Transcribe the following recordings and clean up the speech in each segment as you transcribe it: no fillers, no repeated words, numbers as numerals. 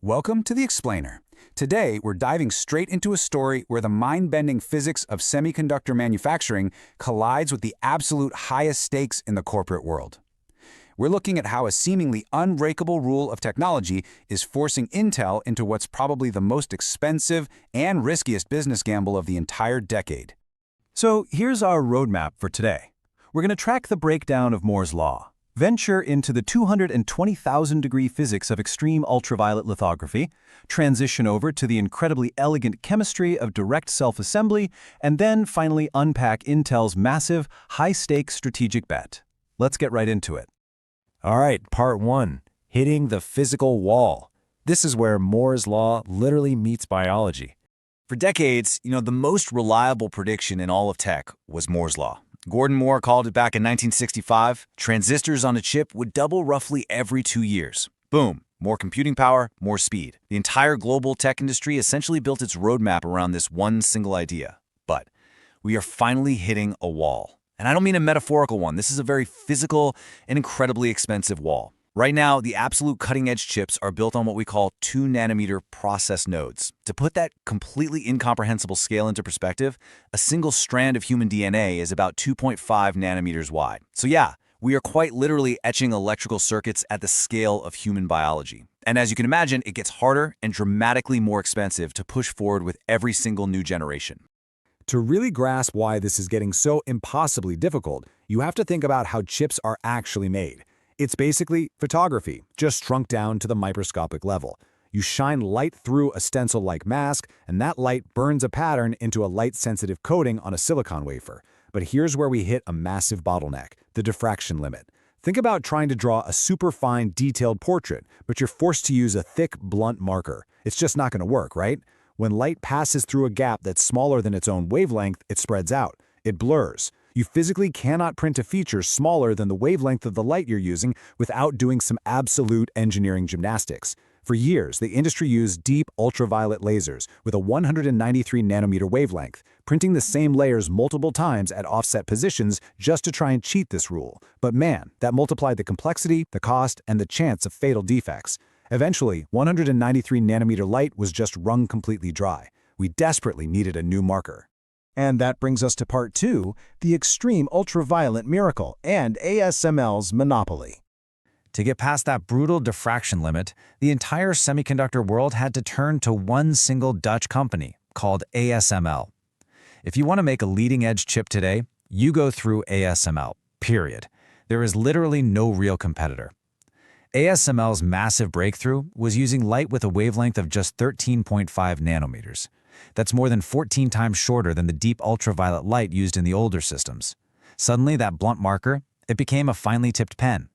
Welcome to The Explainer. Today, we're diving straight into a story where the mind-bending physics of semiconductor manufacturing collides with the absolute highest stakes in the corporate world. We're looking at how a seemingly unbreakable rule of technology is forcing Intel into what's probably the most expensive and riskiest business gamble of the entire decade. So here's our roadmap for today. We're going to track the breakdown of Moore's Law, venture into the 220,000-degree physics of extreme ultraviolet lithography, transition over to the incredibly elegant chemistry of direct self-assembly, and then finally unpack Intel's massive, high-stakes strategic bet. Let's get right into it. All right, part one, hitting the physical wall. This is where Moore's Law literally meets biology. For decades, the most reliable prediction in all of tech was Moore's Law. Gordon Moore called it back in 1965. Transistors on a chip would double roughly every 2 years. Boom, more computing power, more speed. The entire global tech industry essentially built its roadmap around this one single idea. But we are finally hitting a wall. And I don't mean a metaphorical one. This is a very physical and incredibly expensive wall. Right now, the absolute cutting-edge chips are built on what we call 2-nanometer process nodes. To put that completely incomprehensible scale into perspective, a single strand of human DNA is about 2.5 nanometers wide. So yeah, we are quite literally etching electrical circuits at the scale of human biology. And as you can imagine, it gets harder and dramatically more expensive to push forward with every single new generation. To really grasp why this is getting so impossibly difficult, you have to think about how chips are actually made. It's basically photography, just shrunk down to the microscopic level. You shine light through a stencil-like mask, and that light burns a pattern into a light-sensitive coating on a silicon wafer. But here's where we hit a massive bottleneck, the diffraction limit. Think about trying to draw a super-fine, detailed portrait, but you're forced to use a thick, blunt marker. It's just not going to work, right? When light passes through a gap that's smaller than its own wavelength, it spreads out. It blurs. You physically cannot print a feature smaller than the wavelength of the light you're using without doing some absolute engineering gymnastics. For years, the industry used deep ultraviolet lasers with a 193-nanometer wavelength, printing the same layers multiple times at offset positions just to try and cheat this rule. But man, that multiplied the complexity, the cost, and the chance of fatal defects. Eventually, 193-nanometer light was just wrung completely dry. We desperately needed a new marker. And that brings us to part two, the extreme ultraviolet miracle and ASML's monopoly. To get past that brutal diffraction limit, the entire semiconductor world had to turn to one single Dutch company called ASML. If you want to make a leading-edge chip today, you go through ASML, period. There is literally no real competitor. ASML's massive breakthrough was using light with a wavelength of just 13.5 nanometers. That's more than 14 times shorter than the deep ultraviolet light used in the older systems. Suddenly, that blunt marker, it became a finely tipped pen.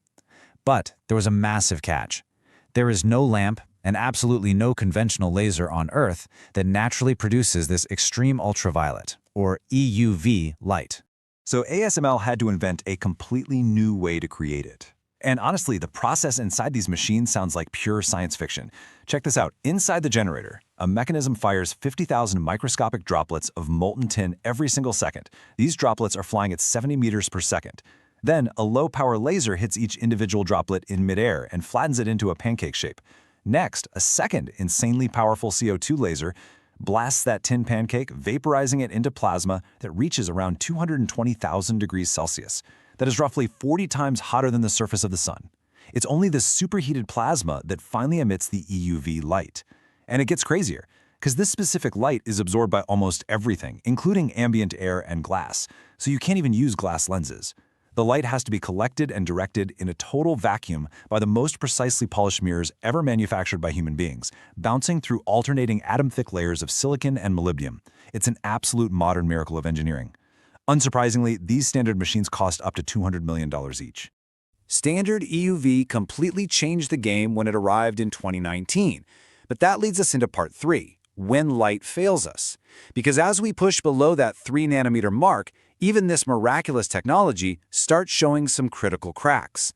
But there was a massive catch. There is no lamp and absolutely no conventional laser on Earth that naturally produces this extreme ultraviolet, or EUV, light. So ASML had to invent a completely new way to create it. And honestly, the process inside these machines sounds like pure science fiction. Check this out. Inside the generator, a mechanism fires 50,000 microscopic droplets of molten tin every single second. These droplets are flying at 70 meters per second. Then, a low-power laser hits each individual droplet in midair and flattens it into a pancake shape. Next, a second insanely powerful CO2 laser blasts that tin pancake, vaporizing it into plasma that reaches around 220,000 degrees Celsius. That is roughly 40 times hotter than the surface of the sun. It's only this superheated plasma that finally emits the EUV light. And it gets crazier, because this specific light is absorbed by almost everything, including ambient air and glass, so you can't even use glass lenses. The light has to be collected and directed in a total vacuum by the most precisely polished mirrors ever manufactured by human beings, bouncing through alternating atom-thick layers of silicon and molybdenum. It's an absolute modern miracle of engineering. Unsurprisingly, these standard machines cost up to $200 million each. Standard EUV completely changed the game when it arrived in 2019. But that leads us into part three, when light fails us. Because as we push below that 3-nanometer mark, even this miraculous technology starts showing some critical cracks.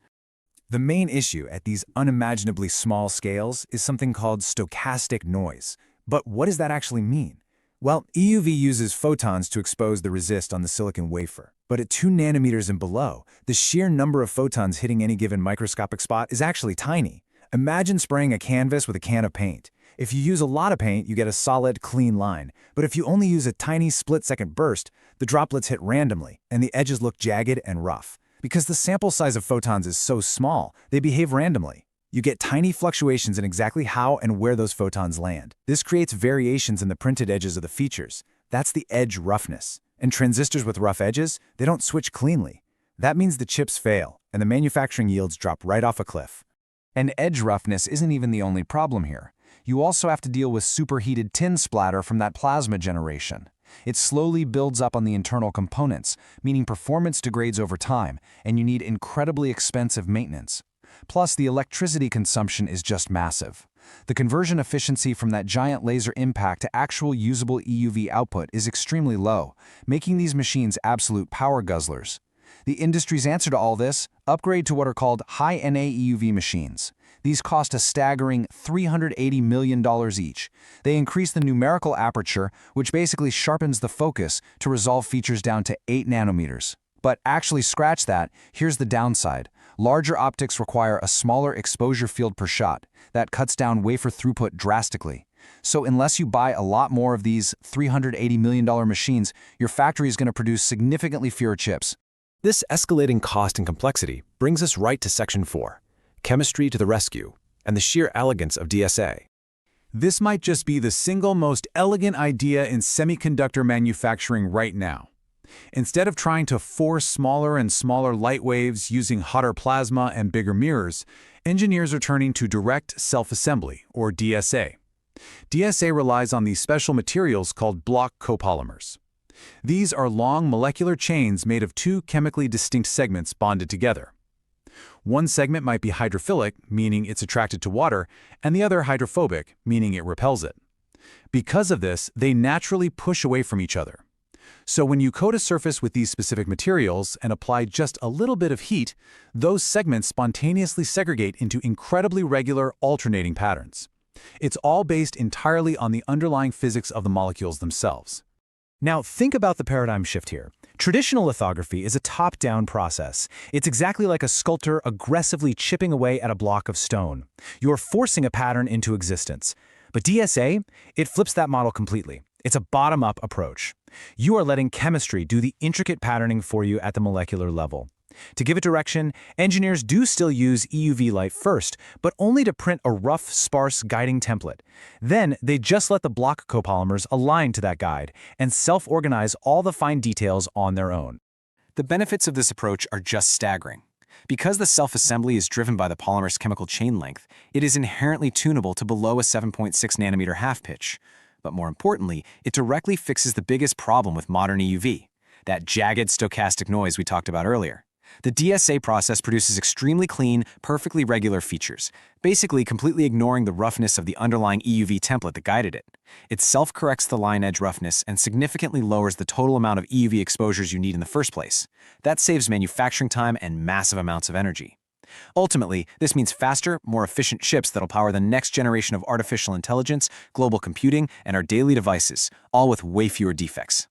The main issue at these unimaginably small scales is something called stochastic noise. But what does that actually mean? Well, EUV uses photons to expose the resist on the silicon wafer. But at 2 nanometers and below, the sheer number of photons hitting any given microscopic spot is actually tiny. Imagine spraying a canvas with a can of paint. If you use a lot of paint, you get a solid, clean line. But if you only use a tiny split-second burst, the droplets hit randomly, and the edges look jagged and rough. Because the sample size of photons is so small, they behave randomly. You get tiny fluctuations in exactly how and where those photons land. This creates variations in the printed edges of the features. That's the edge roughness. And transistors with rough edges, they don't switch cleanly. That means the chips fail, and the manufacturing yields drop right off a cliff. And edge roughness isn't even the only problem here. You also have to deal with superheated tin splatter from that plasma generation. It slowly builds up on the internal components, meaning performance degrades over time, and you need incredibly expensive maintenance. Plus, the electricity consumption is just massive. The conversion efficiency from that giant laser impact to actual usable EUV output is extremely low, making these machines absolute power guzzlers. The industry's answer to all this? Upgrade to what are called High-NA EUV machines. These cost a staggering $380 million each. They increase the numerical aperture, which basically sharpens the focus to resolve features down to 8 nanometers. But actually scratch that, here's the downside. Larger optics require a smaller exposure field per shot. That cuts down wafer throughput drastically. So unless you buy a lot more of these $380 million machines, your factory is going to produce significantly fewer chips. This escalating cost and complexity brings us right to Section 4, Chemistry to the Rescue, and the sheer elegance of DSA. This might just be the single most elegant idea in semiconductor manufacturing right now. Instead of trying to force smaller and smaller light waves using hotter plasma and bigger mirrors, engineers are turning to direct self-assembly, or DSA. DSA relies on these special materials called block copolymers. These are long molecular chains made of two chemically distinct segments bonded together. One segment might be hydrophilic, meaning it's attracted to water, and the other hydrophobic, meaning it repels it. Because of this, they naturally push away from each other. So when you coat a surface with these specific materials and apply just a little bit of heat, those segments spontaneously segregate into incredibly regular alternating patterns. It's all based entirely on the underlying physics of the molecules themselves. Now, think about the paradigm shift here. Traditional lithography is a top-down process. It's exactly like a sculptor aggressively chipping away at a block of stone. You're forcing a pattern into existence. But DSA, it flips that model completely. It's a bottom-up approach. You are letting chemistry do the intricate patterning for you at the molecular level. To give it direction, engineers do still use EUV light first, but only to print a rough, sparse guiding template. Then they just let the block copolymers align to that guide and self-organize all the fine details on their own. The benefits of this approach are just staggering. Because the self-assembly is driven by the polymer's chemical chain length, it is inherently tunable to below a 7.6 nanometer half pitch. But more importantly, it directly fixes the biggest problem with modern EUV, that jagged stochastic noise we talked about earlier. The DSA process produces extremely clean, perfectly regular features, basically completely ignoring the roughness of the underlying EUV template that guided it. It self-corrects the line edge roughness and significantly lowers the total amount of EUV exposures you need in the first place. That saves manufacturing time and massive amounts of energy. Ultimately, this means faster, more efficient chips that'll power the next generation of artificial intelligence, global computing, and our daily devices, all with way fewer defects.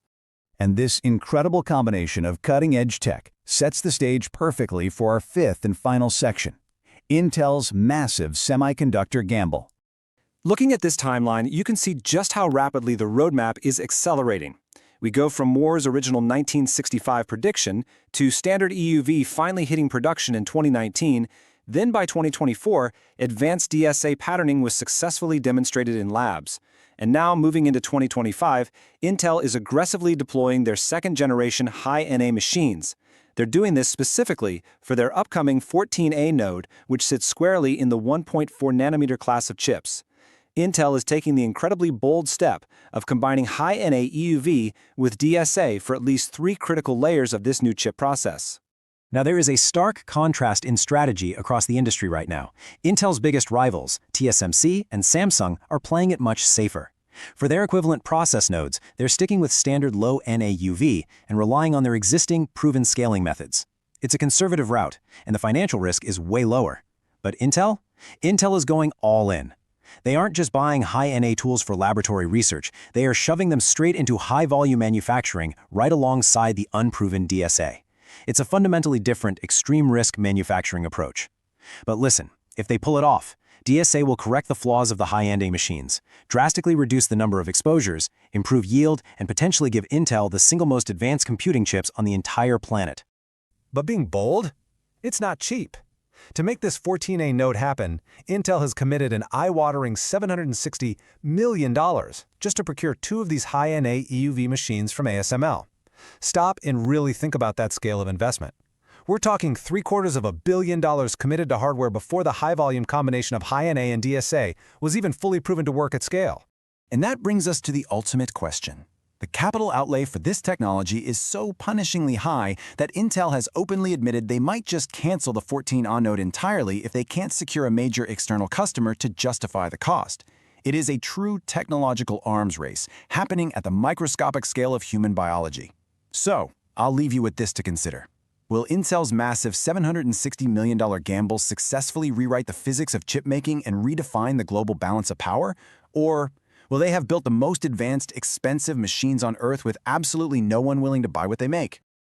And this incredible combination of cutting-edge tech sets the stage perfectly for our fifth and final section, Intel's massive semiconductor gamble. Looking at this timeline, you can see just how rapidly the roadmap is accelerating. We go from Moore's original 1965 prediction to standard EUV finally hitting production in 2019. Then by 2024, advanced DSA patterning was successfully demonstrated in labs. And now, moving into 2025, Intel is aggressively deploying their second-generation High-NA machines. They're doing this specifically for their upcoming 14A node, which sits squarely in the 1.4 nanometer class of chips. Intel is taking the incredibly bold step of combining High-NA EUV with DSA for at least 3 critical layers of this new chip process. Now, there is a stark contrast in strategy across the industry right now. Intel's biggest rivals, TSMC and Samsung, are playing it much safer. For their equivalent process nodes, they're sticking with standard low-NA EUV and relying on their existing, proven scaling methods. It's a conservative route, and the financial risk is way lower. But Intel? Intel is going all in. They aren't just buying High-NA tools for laboratory research, they are shoving them straight into high-volume manufacturing right alongside the unproven DSA. It's a fundamentally different, extreme-risk manufacturing approach. But listen, if they pull it off, DSA will correct the flaws of the High-NA machines, drastically reduce the number of exposures, improve yield, and potentially give Intel the single most advanced computing chips on the entire planet. But being bold? It's not cheap. To make this 14A node happen, Intel has committed an eye-watering $760 million just to procure 2 of these High-NA EUV machines from ASML. Stop and really think about that scale of investment. We're talking $750 million committed to hardware before the high-volume combination of High-NA and DSA was even fully proven to work at scale. And that brings us to the ultimate question. The capital outlay for this technology is so punishingly high that Intel has openly admitted they might just cancel the 14A node entirely if they can't secure a major external customer to justify the cost. It is a true technological arms race, happening at the microscopic scale of human biology. So, I'll leave you with this to consider. Will Intel's massive $760 million gamble successfully rewrite the physics of chip making and redefine the global balance of power? Or will they have built the most advanced, expensive machines on Earth with absolutely no one willing to buy what they make?